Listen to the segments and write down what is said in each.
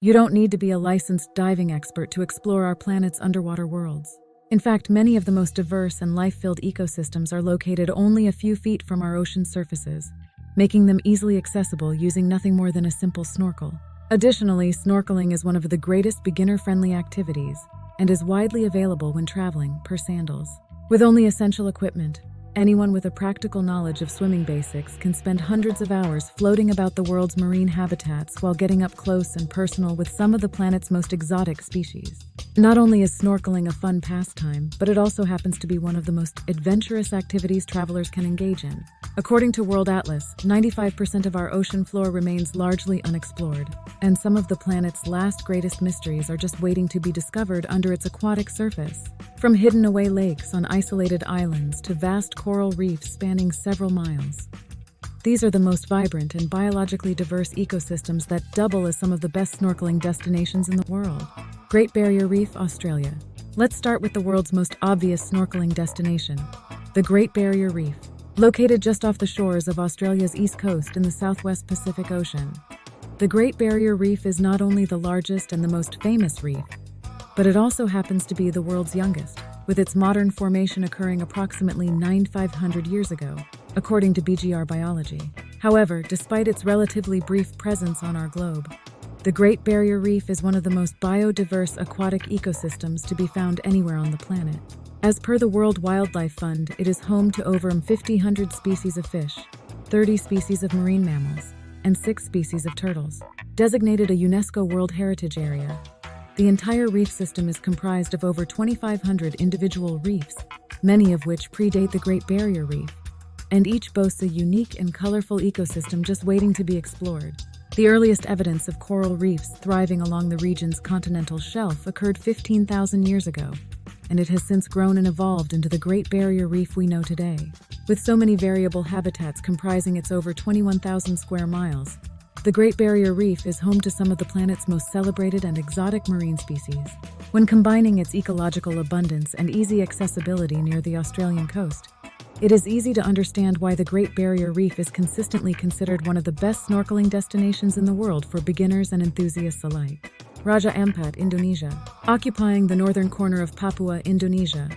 You don't need to be a licensed diving expert to explore our planet's underwater worlds. In fact, many of the most diverse and life-filled ecosystems are located only a few feet from our ocean surfaces, making them easily accessible using nothing more than a simple snorkel. Additionally, snorkeling is one of the greatest beginner-friendly activities and is widely available when traveling per sandals. With only essential equipment, anyone with a practical knowledge of swimming basics can spend hundreds of hours floating about the world's marine habitats while getting up close and personal with some of the planet's most exotic species. Not only is snorkeling a fun pastime, but it also happens to be one of the most adventurous activities travelers can engage in. According to World Atlas, 95% of our ocean floor remains largely unexplored, and some of the planet's last greatest mysteries are just waiting to be discovered under its aquatic surface. From hidden-away lakes on isolated islands to vast coral reefs spanning several miles. These are the most vibrant and biologically diverse ecosystems that double as some of the best snorkeling destinations in the world. Great Barrier Reef, Australia. Let's start with the world's most obvious snorkeling destination, the Great Barrier Reef. Located just off the shores of Australia's east coast in the southwest Pacific Ocean. The Great Barrier Reef is not only the largest and the most famous reef, but it also happens to be the world's youngest, with its modern formation occurring approximately 9,500 years ago, according to BGR Biology. However, despite its relatively brief presence on our globe, the Great Barrier Reef is one of the most biodiverse aquatic ecosystems to be found anywhere on the planet. As per the World Wildlife Fund, it is home to over 1,500 species of fish, 30 species of marine mammals, and 6 species of turtles. Designated a UNESCO World Heritage Area, the entire reef system is comprised of over 2,500 individual reefs, many of which predate the Great Barrier Reef, and each boasts a unique and colorful ecosystem just waiting to be explored. The earliest evidence of coral reefs thriving along the region's continental shelf occurred 15,000 years ago, and it has since grown and evolved into the Great Barrier Reef we know today. With so many variable habitats comprising its over 21,000 square miles, the Great Barrier Reef is home to some of the planet's most celebrated and exotic marine species. When combining its ecological abundance and easy accessibility near the Australian coast, it is easy to understand why the Great Barrier Reef is consistently considered one of the best snorkeling destinations in the world for beginners and enthusiasts alike. Raja Ampat, Indonesia. Occupying the northern corner of Papua, Indonesia,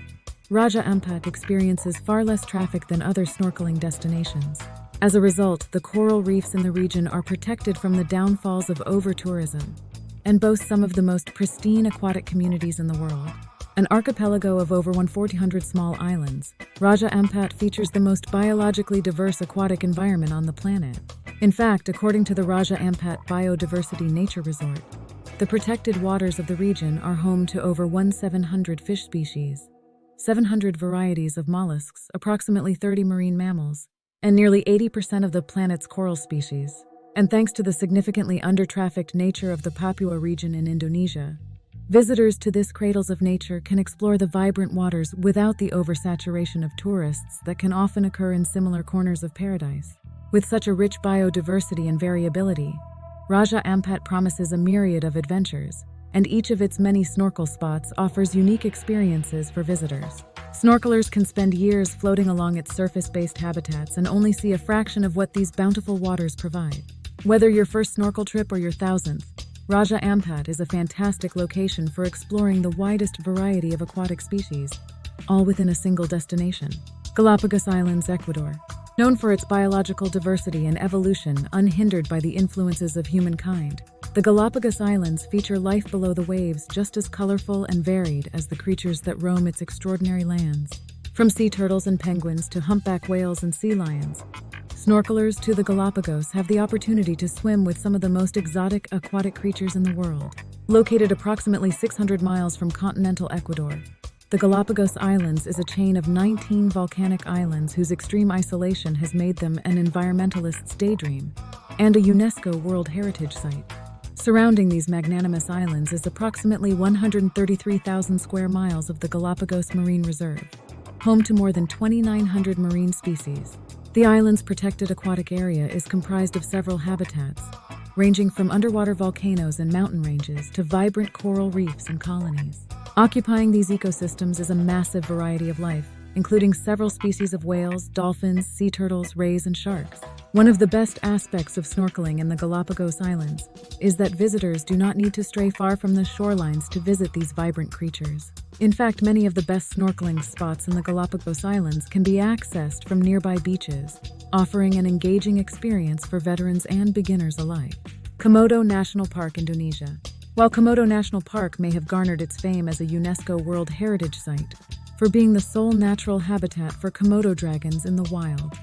Raja Ampat experiences far less traffic than other snorkeling destinations. As a result, the coral reefs in the region are protected from the downfalls of over-tourism and boast some of the most pristine aquatic communities in the world. An archipelago of over 1,400 small islands, Raja Ampat features the most biologically diverse aquatic environment on the planet. In fact, according to the Raja Ampat Biodiversity Nature Resort, the protected waters of the region are home to over 1,700 fish species, 700 varieties of mollusks, approximately 30 marine mammals, and nearly 80% of the planet's coral species. And thanks to the significantly under-trafficked nature of the Papua region in Indonesia, visitors to this cradles of nature can explore the vibrant waters without the oversaturation of tourists that can often occur in similar corners of paradise. With such a rich biodiversity and variability, Raja Ampat promises a myriad of adventures, and each of its many snorkel spots offers unique experiences for visitors. Snorkelers can spend years floating along its surface-based habitats and only see a fraction of what these bountiful waters provide. Whether your first snorkel trip or your 1,000th, Raja Ampat is a fantastic location for exploring the widest variety of aquatic species, all within a single destination. Galapagos Islands, Ecuador. Known for its biological diversity and evolution unhindered by the influences of humankind, the Galapagos Islands feature life below the waves just as colorful and varied as the creatures that roam its extraordinary lands. From sea turtles and penguins to humpback whales and sea lions, snorkelers to the Galapagos have the opportunity to swim with some of the most exotic aquatic creatures in the world. Located approximately 600 miles from continental Ecuador, the Galapagos Islands is a chain of 19 volcanic islands whose extreme isolation has made them an environmentalist's daydream and a UNESCO World Heritage Site. Surrounding these magnanimous islands is approximately 133,000 square miles of the Galapagos Marine Reserve, home to more than 2,900 marine species. The island's protected aquatic area is comprised of several habitats, ranging from underwater volcanoes and mountain ranges to vibrant coral reefs and colonies. Occupying these ecosystems is a massive variety of life, including several species of whales, dolphins, sea turtles, rays, and sharks. One of the best aspects of snorkeling in the Galapagos Islands is that visitors do not need to stray far from the shorelines to visit these vibrant creatures. In fact, many of the best snorkeling spots in the Galapagos Islands can be accessed from nearby beaches, offering an engaging experience for veterans and beginners alike. Komodo National Park, Indonesia. While Komodo National Park may have garnered its fame as a UNESCO World Heritage Site for being the sole natural habitat for Komodo dragons in the wild,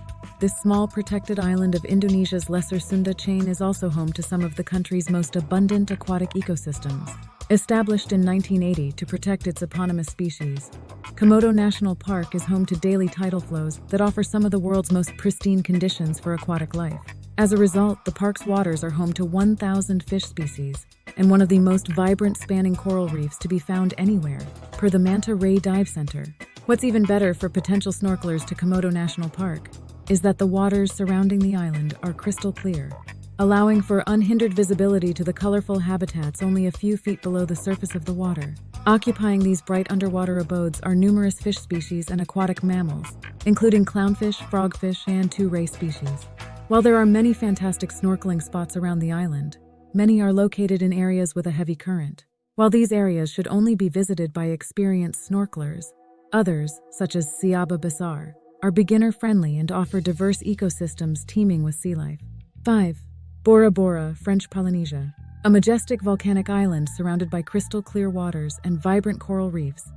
this small protected island of Indonesia's Lesser Sunda chain is also home to some of the country's most abundant aquatic ecosystems. Established in 1980 to protect its eponymous species, Komodo National Park is home to daily tidal flows that offer some of the world's most pristine conditions for aquatic life. As a result, the park's waters are home to 1,000 fish species and one of the most vibrant spanning coral reefs to be found anywhere, per the Manta Ray Dive Center. What's even better for potential snorkelers to Komodo National Park is that the waters surrounding the island are crystal clear, allowing for unhindered visibility to the colorful habitats only a few feet below the surface of the water. Occupying these bright underwater abodes are numerous fish species and aquatic mammals, including clownfish, frogfish, and 2 ray species. While there are many fantastic snorkeling spots around the island, many are located in areas with a heavy current. While these areas should only be visited by experienced snorkelers, others, such as Siaba Besar, are beginner-friendly and offer diverse ecosystems teeming with sea life. 5. Bora, French Polynesia. A majestic volcanic island surrounded by crystal-clear waters and vibrant coral reefs.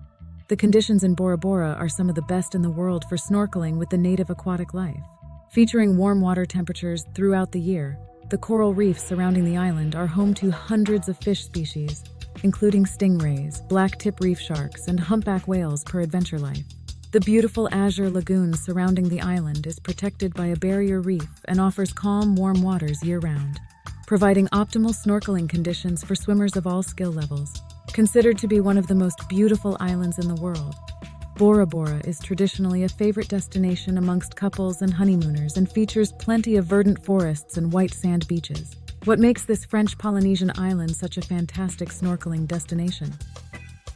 The conditions in Bora are some of the best in the world for snorkeling with the native aquatic life. Featuring warm water temperatures throughout the year, the coral reefs surrounding the island are home to hundreds of fish species, including stingrays, black-tip reef sharks, and humpback whales per adventure life. The beautiful azure lagoon surrounding the island is protected by a barrier reef and offers calm, warm waters year-round, providing optimal snorkeling conditions for swimmers of all skill levels. Considered to be one of the most beautiful islands in the world, Bora is traditionally a favorite destination amongst couples and honeymooners and features plenty of verdant forests and white sand beaches. What makes this French Polynesian island such a fantastic snorkeling destination?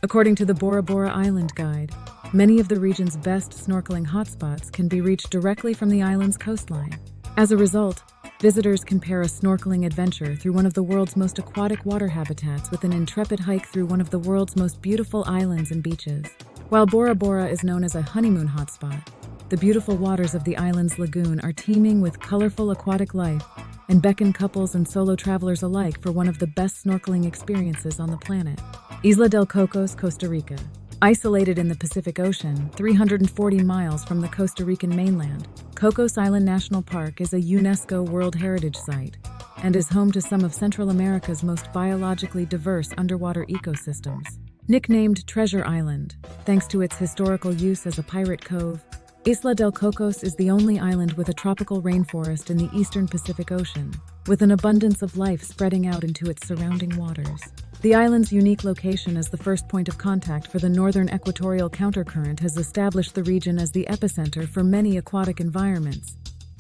According to the Bora Island Guide, many of the region's best snorkeling hotspots can be reached directly from the island's coastline. As a result, visitors can pair a snorkeling adventure through one of the world's most aquatic water habitats with an intrepid hike through one of the world's most beautiful islands and beaches. While Bora is known as a honeymoon hotspot, the beautiful waters of the island's lagoon are teeming with colorful aquatic life and beckon couples and solo travelers alike for one of the best snorkeling experiences on the planet. Isla del Cocos, Costa Rica. Isolated in the Pacific Ocean, 340 miles from the Costa Rican mainland, Cocos Island National Park is a UNESCO World Heritage Site and is home to some of Central America's most biologically diverse underwater ecosystems. Nicknamed Treasure Island, thanks to its historical use as a pirate cove, Isla del Cocos is the only island with a tropical rainforest in the eastern Pacific Ocean, with an abundance of life spreading out into its surrounding waters. The island's unique location as the first point of contact for the northern equatorial countercurrent has established the region as the epicenter for many aquatic environments,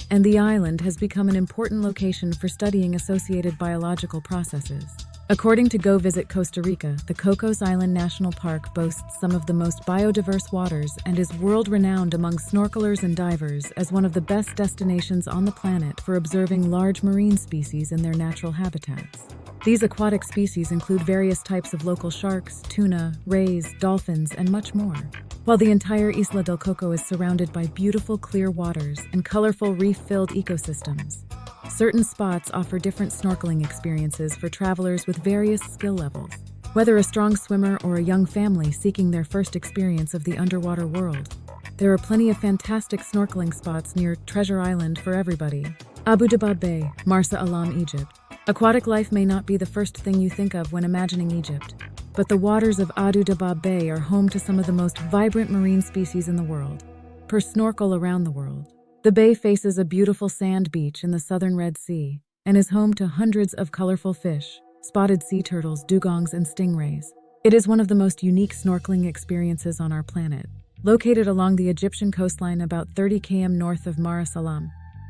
and the island has become an important location for studying associated biological processes. According to Go Visit Costa Rica, the Cocos Island National Park boasts some of the most biodiverse waters and is world-renowned among snorkelers and divers as one of the best destinations on the planet for observing large marine species in their natural habitats. These aquatic species include various types of local sharks, tuna, rays, dolphins, and much more. While the entire Isla del Coco is surrounded by beautiful clear waters and colorful reef-filled ecosystems, certain spots offer different snorkeling experiences for travelers with various skill levels. Whether a strong swimmer or a young family seeking their first experience of the underwater world, there are plenty of fantastic snorkeling spots near Treasure Island for everybody. Abu Dabbab Bay, Marsa, Egypt. Aquatic life may not be the first thing you think of when imagining Egypt, but the waters of Abu Dabbab Bay are home to some of the most vibrant marine species in the world. Per Snorkel Around the World, the bay faces a beautiful sand beach in the southern Red Sea and is home to hundreds of colorful fish, spotted sea turtles, dugongs, and stingrays. It is one of the most unique snorkeling experiences on our planet. Located along the Egyptian coastline about 30 km north of Marsa,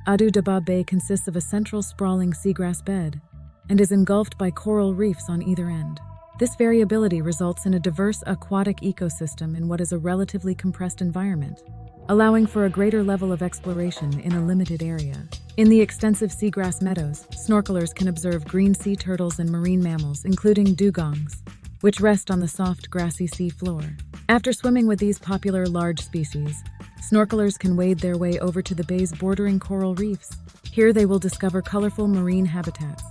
Abu Dabbab Bay consists of a central sprawling seagrass bed and is engulfed by coral reefs on either end. This variability results in a diverse aquatic ecosystem in what is a relatively compressed environment, allowing for a greater level of exploration in a limited area. In the extensive seagrass meadows, snorkelers can observe green sea turtles and marine mammals, including dugongs, which rest on the soft, grassy sea floor. After swimming with these popular large species, snorkelers can wade their way over to the bays bordering coral reefs. Here they will discover colorful marine habitats,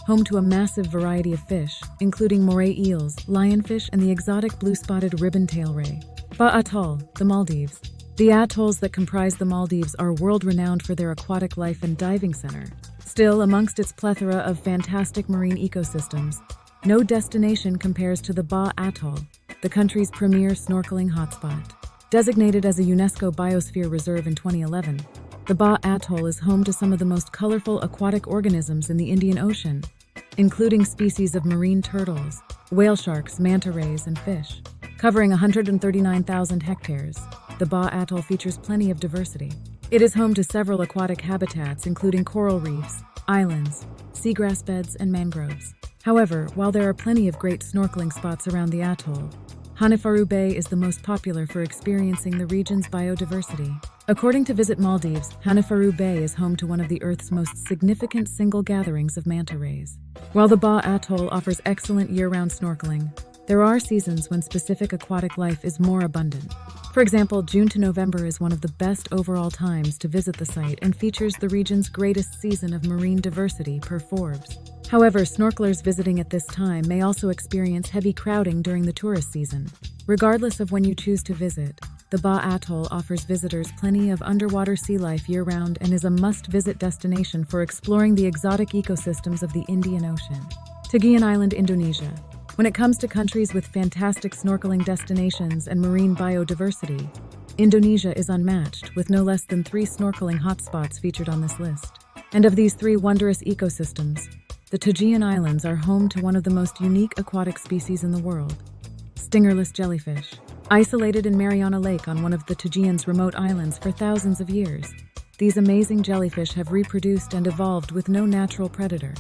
home to a massive variety of fish, including moray eels, lionfish, and the exotic blue-spotted ribbon-tail ray. Ba Atoll, the Maldives. The atolls that comprise the Maldives are world-renowned for their aquatic life and diving center. Still, amongst its plethora of fantastic marine ecosystems, no destination compares to the Ba Atoll, the country's premier snorkeling hotspot. Designated as a UNESCO Biosphere Reserve in 2011, the Ba Atoll is home to some of the most colorful aquatic organisms in the Indian Ocean, including species of marine turtles, whale sharks, manta rays, and fish. Covering 139,000 hectares, the Ba Atoll features plenty of diversity. It is home to several aquatic habitats, including coral reefs, islands, seagrass beds, and mangroves. However, while there are plenty of great snorkeling spots around the atoll, Hanifaru Bay is the most popular for experiencing the region's biodiversity. According to Visit Maldives, Hanifaru Bay is home to one of the Earth's most significant single gatherings of manta rays. While the Ba Atoll offers excellent year-round snorkeling, there are seasons when specific aquatic life is more abundant. For example, June to November is one of the best overall times to visit the site and features the region's greatest season of marine diversity per Forbes. However, snorkelers visiting at this time may also experience heavy crowding during the tourist season. Regardless of when you choose to visit, the Ba Atoll offers visitors plenty of underwater sea life year-round and is a must-visit destination for exploring the exotic ecosystems of the Indian Ocean. Cagayan Island, Indonesia. When it comes to countries with fantastic snorkeling destinations and marine biodiversity, Indonesia is unmatched, with no less than 3 snorkeling hotspots featured on this list. And of these 3 wondrous ecosystems, the Cagayan Islands are home to one of the most unique aquatic species in the world, stingerless jellyfish. Isolated in Mariana Lake on one of the Cagayan's remote islands for thousands of years, these amazing jellyfish have reproduced and evolved with no natural predator,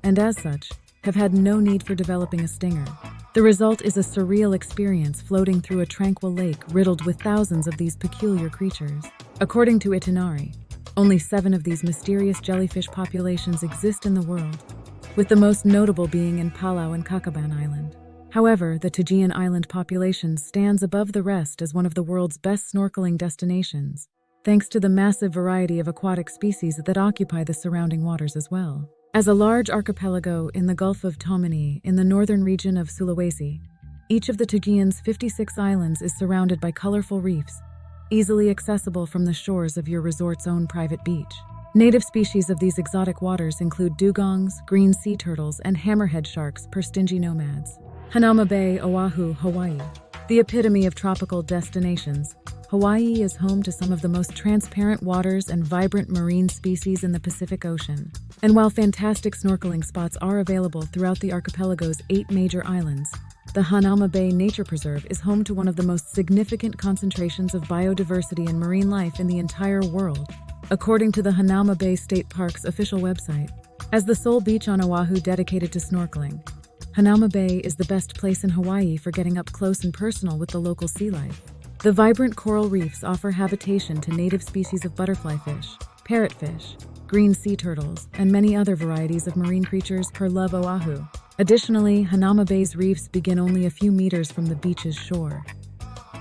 and as such, have had no need for developing a stinger. The result is a surreal experience floating through a tranquil lake riddled with thousands of these peculiar creatures. According to Itinari, only 7 of these mysterious jellyfish populations exist in the world, with the most notable being in Palau and Cacaban Island. However, the Cagayan Island population stands above the rest as one of the world's best snorkeling destinations, thanks to the massive variety of aquatic species that occupy the surrounding waters as well. As a large archipelago in the Gulf of Tomini in the northern region of Sulawesi, each of the Cagayan's 56 islands is surrounded by colorful reefs, easily accessible from the shores of your resort's own private beach. Native species of these exotic waters include dugongs, green sea turtles, and hammerhead sharks per stingy nomads. Hanauma Bay, Oahu, Hawaii. The epitome of tropical destinations, Hawaii is home to some of the most transparent waters and vibrant marine species in the Pacific Ocean. And while fantastic snorkeling spots are available throughout the archipelago's 8 major islands, the Hanauma Bay Nature Preserve is home to one of the most significant concentrations of biodiversity and marine life in the entire world, according to the Hanauma Bay State Park's official website. As the sole beach on Oahu dedicated to snorkeling, Hanauma Bay is the best place in Hawaii for getting up close and personal with the local sea life. The vibrant coral reefs offer habitation to native species of butterfly fish, parrotfish, green sea turtles, and many other varieties of marine creatures per Love Oahu. Additionally, Hanauma Bay's reefs begin only a few meters from the beach's shore,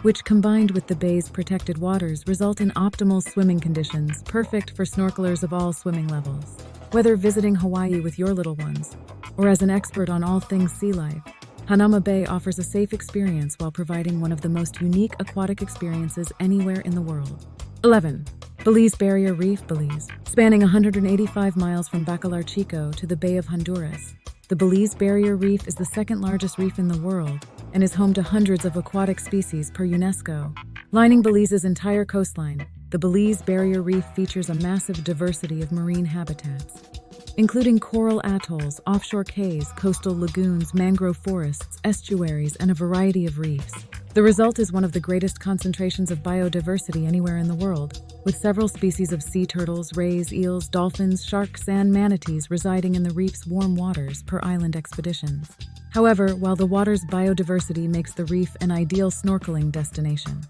which combined with the bay's protected waters result in optimal swimming conditions, perfect for snorkelers of all swimming levels. Whether visiting Hawaii with your little ones, or as an expert on all things sea life, Hanauma Bay offers a safe experience while providing one of the most unique aquatic experiences anywhere in the world. 11. Belize Barrier Reef, Belize. Spanning 185 miles from Bacalar Chico to the Bay of Honduras, the Belize Barrier Reef is the second largest reef in the world and is home to hundreds of aquatic species per UNESCO. Lining Belize's entire coastline, the Belize Barrier Reef features a massive diversity of marine habitats, including coral atolls, offshore cays, coastal lagoons, mangrove forests, estuaries, and a variety of reefs. The result is one of the greatest concentrations of biodiversity anywhere in the world, with several species of sea turtles, rays, eels, dolphins, sharks, and manatees residing in the reef's warm waters per island expeditions. However, while the water's biodiversity makes the reef an ideal snorkeling destination,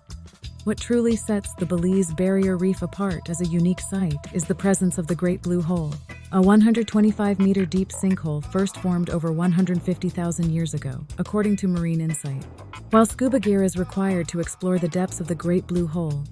what truly sets the Great Barrier Reef apart as a unique site is the presence of the Great Blue Hole, a 125-meter deep sinkhole first formed over 150,000 years ago, according to Marine Insight. While scuba gear is required to explore the depths of the Great Blue Hole,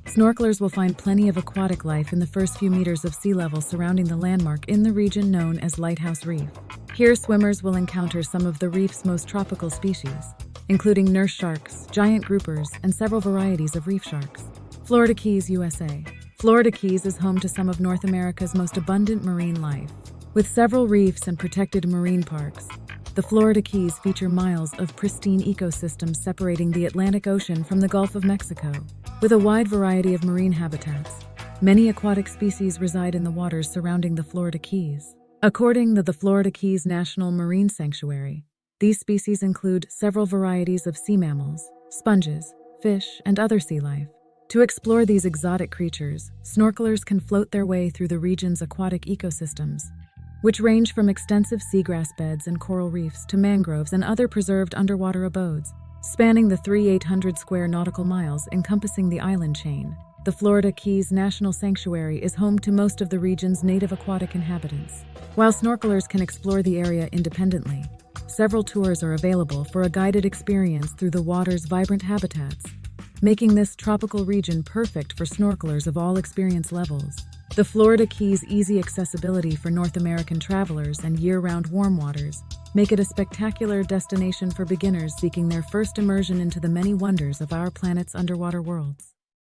snorkelers will find plenty of aquatic life in the first few meters of sea level surrounding the landmark in the region known as Lighthouse Reef. Here, swimmers will encounter some of the reef's most tropical species, including nurse sharks, giant groupers, and several varieties of reef sharks. Florida Keys, USA. Florida Keys is home to some of North America's most abundant marine life. With several reefs and protected marine parks, the Florida Keys feature miles of pristine ecosystems separating the Atlantic Ocean from the Gulf of Mexico. With a wide variety of marine habitats, many aquatic species reside in the waters surrounding the Florida Keys. According to the Florida Keys National Marine Sanctuary, these species include several varieties of sea mammals, sponges, fish, and other sea life. To explore these exotic creatures, snorkelers can float their way through the region's aquatic ecosystems, which range from extensive seagrass beds and coral reefs to mangroves and other preserved underwater abodes. Spanning the 800 square nautical miles encompassing the island chain, the Florida Keys National Sanctuary is home to most of the region's native aquatic inhabitants. While snorkelers can explore the area independently, several tours are available for a guided experience through the water's vibrant habitats, making this tropical region perfect for snorkelers of all experience levels. The Florida Keys' easy accessibility for North American travelers and year-round warm waters make it a spectacular destination for beginners seeking their first immersion into the many wonders of our planet's underwater worlds.